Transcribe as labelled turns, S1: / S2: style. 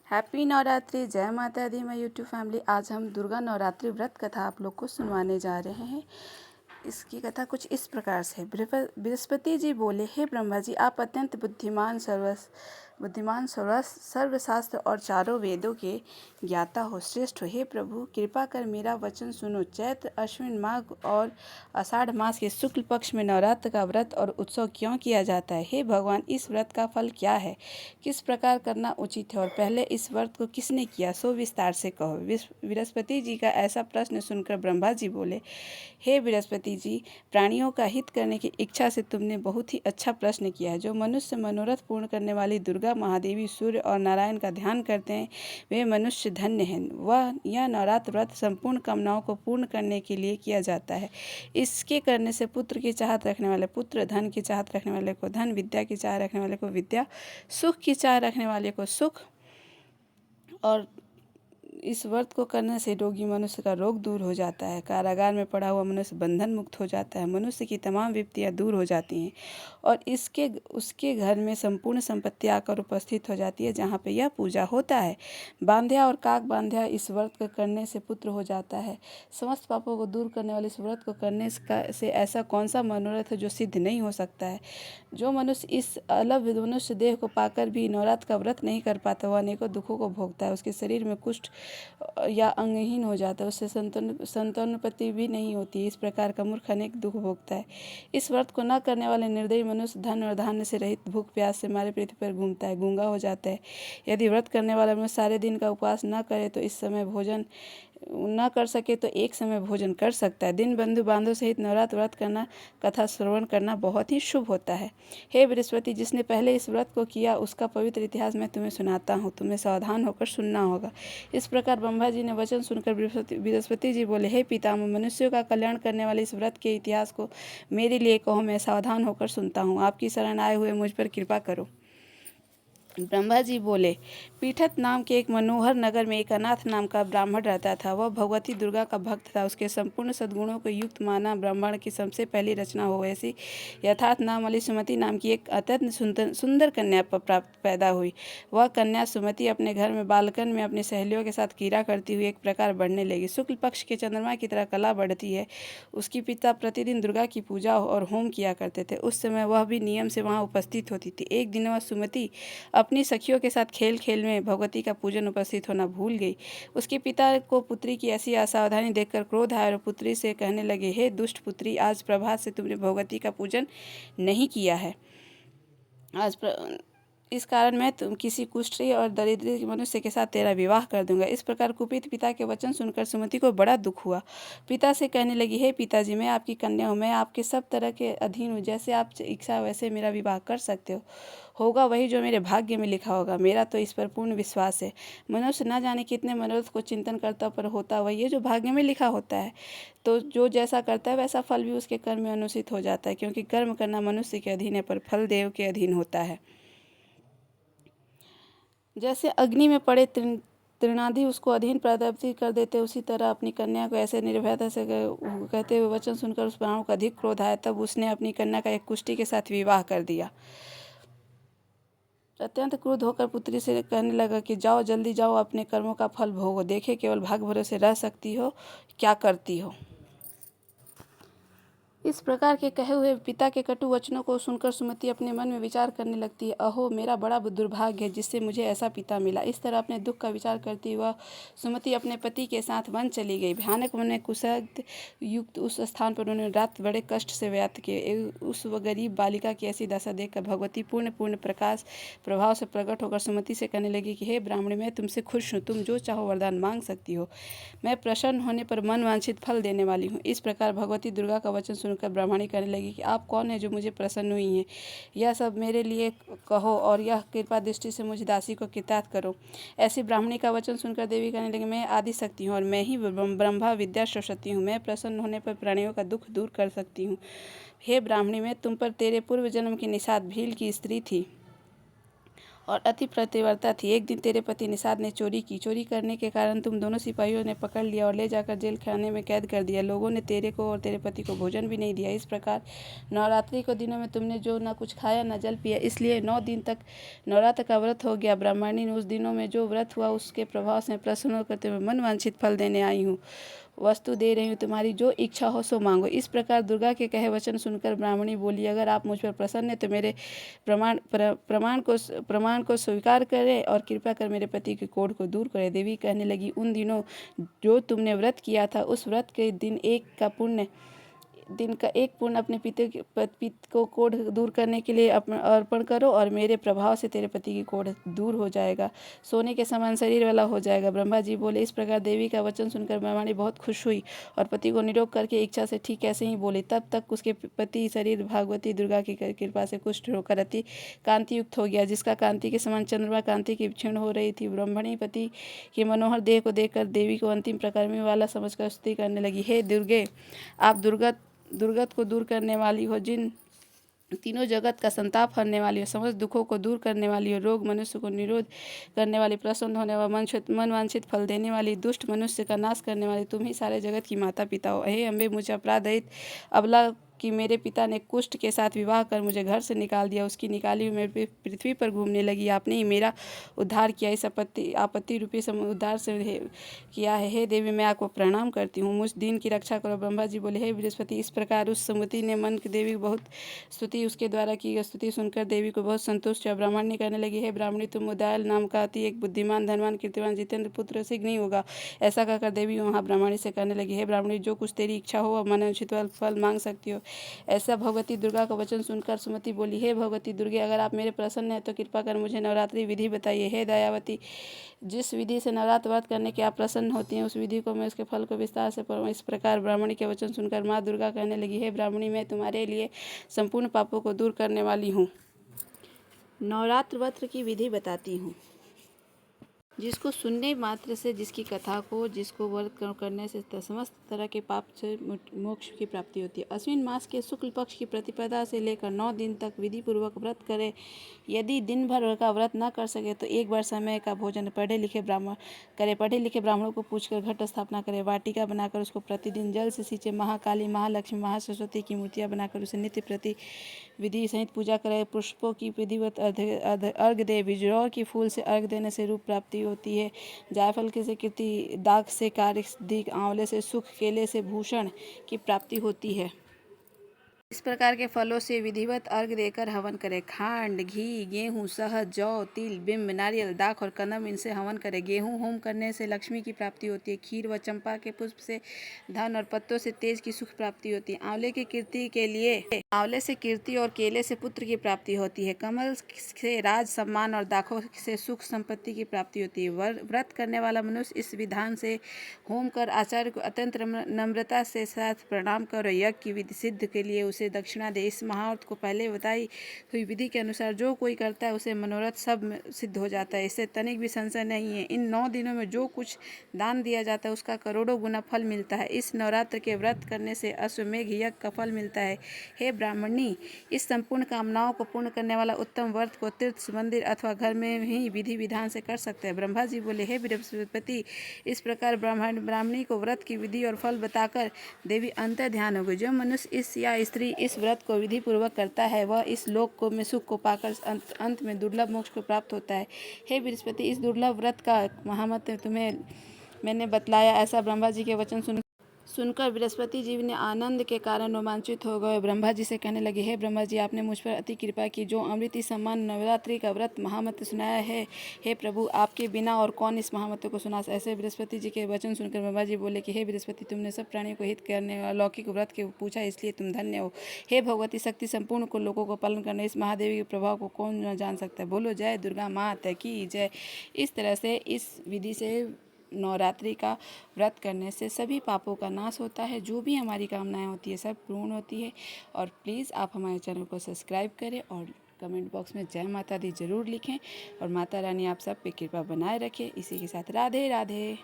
S1: Happy Navratri. जय माता दी my YouTube family. आज हम दुर्गा नवरात्रि व्रत कथा आप लोग को सुनवाने जा रहे हैं। इसकी कथा कुछ इस प्रकार से है। बृहस्पति जी बोले, हे ब्रह्मा जी, आप अत्यंत बुद्धिमान सर्वशास्त्र और चारों वेदों के ज्ञाता हो, श्रेष्ठ हो। हे प्रभु, कृपा कर मेरा वचन सुनो। चैत्र, अश्विन माघ और आषाढ़ मास के शुक्ल पक्ष में नवरात्र का व्रत और उत्सव क्यों किया जाता है? हे भगवान, इस व्रत का फल क्या है? किस प्रकार करना उचित है और पहले इस व्रत को किसने किया, सो विस्तार से कहो। बृहस्पति जी का ऐसा प्रश्न सुनकर ब्रह्मा जी बोले, हे बृहस्पति जी, प्राणियों का हित करने की इच्छा से तुमने बहुत ही अच्छा प्रश्न किया है। जो मनुष्य मनोरथ पूर्ण करने वाली दुर्गा, महादेवी, सूर्य और नारायण का ध्यान करते हैं, वे मनुष्य धन्य हैं। यह नवरात्र व्रत संपूर्ण कामनाओं को पूर्ण करने के लिए किया जाता है। इसके करने से पुत्र की चाहत रखने वाले पुत्र, धन की चाहत रखने वाले को धन, विद्या की चाह रखने वाले को विद्या, सुख की चाह रखने वाले को सुख, और इस व्रत को करने से रोगी मनुष्य का रोग दूर हो जाता है। कारागार में पड़ा हुआ मनुष्य बंधन मुक्त हो जाता है। मनुष्य की तमाम विपत्तियां दूर हो जाती हैं और उसके घर में संपूर्ण संपत्ति आकर उपस्थित हो जाती है जहाँ पे यह पूजा होता है। बांध्या और काक बांध्या, इस व्रत को करने से पुत्र हो जाता है। समस्त पापों को दूर करने वाले इस व्रत को करने से ऐसा कौन सा मनोरथ है जो सिद्ध नहीं हो सकता है? जो मनुष्य इस अलग मनुष्य देह को पाकर भी नवरात्र का व्रत नहीं कर पाता, वह अनेकों दुखों को भोगता है। उसके शरीर में कुष्ठ या अंगहीन हो जाता है, उससे संतानोत्पत्ति भी नहीं होती। इस प्रकार का मूर्ख अनेक दुख भोगता है। इस व्रत को न करने वाले निर्दयी मनुष्य धन और धान्य से रहित भूख प्यास से मारे पृथ्वी पर घूमता है, गूंगा हो जाता है। यदि व्रत करने वाला मनुष्य सारे दिन का उपवास न करे तो इस समय भोजन न कर सके तो एक समय भोजन कर सकता है। दिन बंधु बांधव सहित नवरात्र व्रत करना, कथा श्रवण करना बहुत ही शुभ होता है। हे बृहस्पति, जिसने पहले इस व्रत को किया उसका पवित्र इतिहास मैं तुम्हें सुनाता हूँ, तुम्हें सावधान होकर सुनना होगा। इस प्रकार ब्रह्मा जी ने वचन सुनकर बृहस्पति जी बोले, हे पितामह, मनुष्यों का कल्याण करने वाले इस व्रत के इतिहास को मेरे लिए कहो, मैं सावधान होकर सुनता हूँ। आपकी शरण आए हुए मुझ पर कृपा करो। ब्रह्मा जी बोले, पीठत नाम के एक मनोहर नगर में एक अनाथ नाम का ब्राह्मण रहता था। वह भगवती दुर्गा का भक्त था। उसके संपूर्ण सद्गुणों को युक्त माना ब्राह्मण की सबसे पहली रचना हो ऐसी यथार्थ नाम वाली सुमति नाम की एक अत्यंत सुंदर कन्या प्राप्त पैदा हुई। वह कन्या सुमति अपने घर में बालकन में अपनी सहेलियों के साथ क्रीड़ा करती हुई एक प्रकार बढ़ने लगी। शुक्ल पक्ष के चंद्रमा की तरह कला बढ़ती है। उसके पिता प्रतिदिन दुर्गा की पूजा और होम किया करते थे। उस समय वह भी नियम से वहाँ उपस्थित होती थी। एक दिन वह सुमति अपनी सखियों के साथ खेल खेल में भगवती का पूजन उपस्थित होना भूल गई। उसके पिता को पुत्री की ऐसी असावधानी देखकर क्रोध आया और पुत्री से कहने लगे, हे दुष्ट पुत्री, आज प्रभात से तुमने भगवती का पूजन नहीं किया है। इस कारण मैं तुम किसी कुष्ठी और दरिद्र मनुष्य के साथ तेरा विवाह कर दूंगा। इस प्रकार कुपित पिता के वचन सुनकर सुमति को बड़ा दुख हुआ। पिता से कहने लगी, हे पिताजी, मैं आपकी कन्या हूँ, मैं आपके सब तरह के अधीन हूँ। जैसे आप इच्छा वैसे मेरा विवाह कर सकते हो। होगा वही जो मेरे भाग्य में लिखा होगा। मेरा तो इस पर पूर्ण विश्वास है। मनुष्य न जाने कितने मनोरथ को चिंतन करता पर होता वही है जो भाग्य में लिखा होता है। तो जो जैसा करता है वैसा फल भी उसके कर्म में अनुचित हो जाता है, क्योंकि कर्म करना मनुष्य के अधीन है पर फल देव के अधीन होता है। जैसे अग्नि में पड़े तृणादि उसको अधीन प्रदर्शित कर देते, उसी तरह अपनी कन्या को ऐसे निर्भयता से कहते हुए वचन सुनकर उस ब्राह्मण को अधिक क्रोध आया। तब उसने अपनी कन्या का एक कुष्ठी के साथ विवाह कर दिया। अत्यंत क्रुद्ध होकर पुत्री से कहने लगा कि जाओ, जल्दी जाओ, अपने कर्मों का फल भोगो। देखे केवल भाग्य भरोसे रह सकती हो, क्या करती हो। इस प्रकार के कहे हुए पिता के कटु वचनों को सुनकर सुमति अपने मन में विचार करने लगती है, अहो मेरा बड़ा दुर्भाग्य है जिससे मुझे ऐसा पिता मिला। इस तरह अपने दुख का विचार करती हुआ सुमति अपने पति के साथ वन चली गई। भयानक मन कुशल युक्त उस स्थान पर उन्होंने रात बड़े कष्ट से व्यतीत किए। उस गरीब बालिका की ऐसी दशा देखकर भगवती पूर्ण प्रकाश प्रभाव से प्रकट होकर सुमति से कहने लगी कि हे ब्राह्मणी, मैं तुमसे खुश हूँ, तुम जो चाहो वरदान मांग सकती हो। मैं प्रसन्न होने पर मन वांछित फल देने वाली हूँ। इस प्रकार भगवती दुर्गा का वचन सुनकर ब्राह्मणी कहने लगी कि आप कौन है जो मुझे प्रसन्न हुई हैं? यह सब मेरे लिए कहो और यह कृपा दृष्टि से मुझे दासी को कृतार्थ करो। ऐसी ब्राह्मणी का वचन सुनकर देवी कहने लगी, मैं आदि शक्ति हूँ और मैं ही ब्रह्मा विद्या सरस्वती हूँ। मैं प्रसन्न होने पर प्राणियों का दुख दूर कर सकती हूँ। हे ब्राह्मणी, मैं तुम पर तेरे पूर्व जन्म की निषाद भील की स्त्री थी और अति प्रतिवर्ता थी। एक दिन तेरे पति निषाद ने चोरी की। चोरी करने के कारण तुम दोनों सिपाहियों ने पकड़ लिया और ले जाकर जेल खाने में कैद कर दिया। लोगों ने तेरे को और तेरे पति को भोजन भी नहीं दिया। इस प्रकार नवरात्रि को दिनों में तुमने जो न कुछ खाया न जल पिया, इसलिए 9 दिन तक नवरात्र का व्रत हो गया। ब्राह्मणी ने उस दिनों में जो व्रत हुआ उसके प्रभाव से प्रसन्न होकर तुम्हें मन वांछित फल देने आई हूँ। वस्तु दे रही हूँ, तुम्हारी जो इच्छा हो सो मांगो। इस प्रकार दुर्गा के कहे वचन सुनकर ब्राह्मणी बोली, अगर आप मुझ पर प्रसन्न हैं तो मेरे प्रमाण को स्वीकार करें और कृपा कर मेरे पति के कोढ़ को दूर करें। देवी कहने लगी, उन दिनों जो तुमने व्रत किया था उस व्रत के दिन का एक पुण्य अपने पिता को कोढ़ दूर करने के लिए अर्पण करो और मेरे प्रभाव से तेरे पति की कोढ़ दूर हो जाएगा, सोने के समान शरीर वाला हो जाएगा। ब्रह्मा जी बोले। इस प्रकार देवी का वचन सुनकर ब्रह्मणी बहुत खुश हुई और पति को निरोग करके इच्छा से ठीक ऐसे ही बोली। तब तक उसके पति शरीर भागवती दुर्गा की कृपा से कुष्ठ होकर अति कांति युक्त हो गया, जिसका कांति के समान चंद्रमा कांति की क्षीण हो रही थी। ब्रह्मणी पति के मनोहर देह को देखकर देवी को अंतिम प्रकर्मी वाला समझकर स्तुति करने लगी। हे दुर्गे, आप दुर्गत को दूर करने वाली हो, जिन तीनों जगत का संताप हरने वाली हो, समस्त दुखों को दूर करने वाली हो, रोग मनुष्य को निरोध करने वाली, प्रसन्न होने वाली, मन वांछित फल देने वाली, दुष्ट मनुष्य का नाश करने वाली, तुम ही सारे जगत की माता पिता हो। हे अम्बे, मुझे अपराध रहित अबला कि मेरे पिता ने कुष्ठ के साथ विवाह कर मुझे घर से निकाल दिया, उसकी निकाली हुई मैं पृथ्वी पर घूमने लगी। आपने ही मेरा उद्धार किया, इस आपत्ति रूपी उद्धार से किया है। हे देवी, मैं आपको प्रणाम करती हूँ, मुझ दिन की रक्षा करो। ब्रह्मा जी बोले, हे बृहस्पति। इस प्रकार उस सुमति ने मन की देवी बहुत स्तुति उसके द्वारा की स्तुति सुनकर देवी को बहुत संतुष्ट हुआ। ब्राह्मण ने कहने लगी, हे ब्राह्मणी, तुम उदयाल नाम का अति एक बुद्धिमान, धनवान, कीर्तिवान, जितेंद्र पुत्र शीघ्र नहीं होगा। ऐसा कहकर देवी वहाँ ब्राह्मणी से कहने लगी, हे ब्राह्मणी, जो कुछ तेरी इच्छा हो वह मनोचित फल मांग सकती हो। ऐसा भगवती दुर्गा का वचन सुनकर सुमति बोली, हे भगवती दुर्गे, अगर आप मेरे प्रसन्न हैं तो कृपा कर मुझे नवरात्रि विधि बताइए। हे दयावती, जिस विधि से नवरात्र व्रत करने के आप प्रसन्न होती हैं उस विधि को मैं उसके फल को विस्तार से पढ़ूँ। इस प्रकार ब्राह्मणी के वचन सुनकर माँ दुर्गा कहने लगी, हे ब्राह्मणी, मैं तुम्हारे लिए संपूर्ण पापों को दूर करने वाली हूँ। नवरात्र व्रत की विधि बताती हूँ। जिसको सुनने मात्र से, जिसकी कथा को, जिसको व्रत करने से समस्त तरह के पाप से मोक्ष की प्राप्ति होती है। अश्विन मास के शुक्ल पक्ष की प्रतिपदा से लेकर 9 दिन तक विधि पूर्वक व्रत करे। यदि दिन भर का व्रत न कर सके तो एक बार समय का भोजन पढ़े लिखे ब्राह्मणों को पूछकर घट स्थापना करे, वाटिका बनाकर उसको प्रतिदिन जल से सींचे, महाकाली, महालक्ष्मी, महासरस्वती की मूर्तियाँ बनाकर उसे नित्य प्रति विधि सहित पूजा करे, पुष्पों की विधिवत अर्घ दे। बिजरौर की फूल से अर्घ देने से रूप प्राप्ति होती है, जायफल के से कीर्ति, दाग से कार्य सिद्धि, आंवले से सुख, केले से भूषण की प्राप्ति होती है। इस प्रकार के फलों से विधिवत अर्घ देकर हवन करें। खांड, घी, गेहूँ, शहद, जौ, तिल, बिंब, नारियल, दाख और कदम, इनसे हवन करें। गेहूँ होम करने से लक्ष्मी की प्राप्ति होती है। खीर व चंपा के पुष्प से धन और पत्तों से तेज की सुख प्राप्ति होती है। आंवले से कीर्ति और केले से पुत्र की प्राप्ति होती है। कमल से राज सम्मान और दाखों से सुख संपत्ति की प्राप्ति होती है। व्रत करने वाला मनुष्य इस विधान से होम कर आचार्य को अत्यंत नम्रता से साथ प्रणाम करो। यज्ञ की विधि सिद्ध के लिए उसे दक्षिणा दे। इस महाव्रत को पहले बताई हुई विधि के अनुसार जो कोई करता है उसे मनोरथ सब सिद्ध हो जाता है, इससे तनिक भी संशय नहीं है। इन 9 दिनों में जो कुछ दान दिया जाता है उसका करोड़ों गुना फल मिलता है। इस नवरात्र के व्रत करने से अश्वमेघ यज्ञ का फल मिलता है। हे ब्राह्मणी, इस संपूर्ण कामनाओं को पूर्ण करने वाला उत्तम व्रत को तीर्थ, मंदिर अथवा घर में ही विधि विधान से कर सकते हैं। ब्रह्मा जी बोले, हे बृहस्पति, इस प्रकार ब्राह्मणी को व्रत की विधि और फल बताकर देवी अंतर ध्यान हो गई। जो मनुष्य इस या स्त्री इस व्रत को विधि पूर्वक करता है वह इस लोक को में सुख को पाकर अंत में दुर्लभ मोक्ष को प्राप्त होता है। हे बृहस्पति, इस दुर्लभ व्रत का महामत तुम्हें मैंने बतलाया। ऐसा ब्रह्मा जी के वचन सुनकर बृहस्पति जी ने आनंद के कारण रोमांचित हो गए। ब्रह्मा जी से कहने लगे, हे ब्रह्मा जी, आपने मुझ पर अति कृपा की, जो अमृत सम्मान नवरात्रि का व्रत महामत सुनाया है। हे प्रभु, आपके बिना और कौन इस महामत को सुना। ऐसे बृहस्पति जी के वचन सुनकर ब्रह्मा जी बोले कि हे बृहस्पति, तुमने सब प्राणियों को हित करने वाला लौकिक व्रत के पूछा, इसलिए तुम धन्य हो। हे भगवती शक्ति संपूर्ण को लोगों को पालन करने इस महादेवी के प्रभाव को कौन न जान सकता है। बोलो जय दुर्गा माता की जय। इस तरह से इस विधि से नवरात्रि का व्रत करने से सभी पापों का नाश होता है, जो भी हमारी कामनाएं होती है सब पूर्ण होती है। और प्लीज़ आप हमारे चैनल को सब्सक्राइब करें और कमेंट बॉक्स में जय माता दी ज़रूर लिखें और माता रानी आप सब पे कृपा बनाए रखें। इसी के साथ राधे राधे।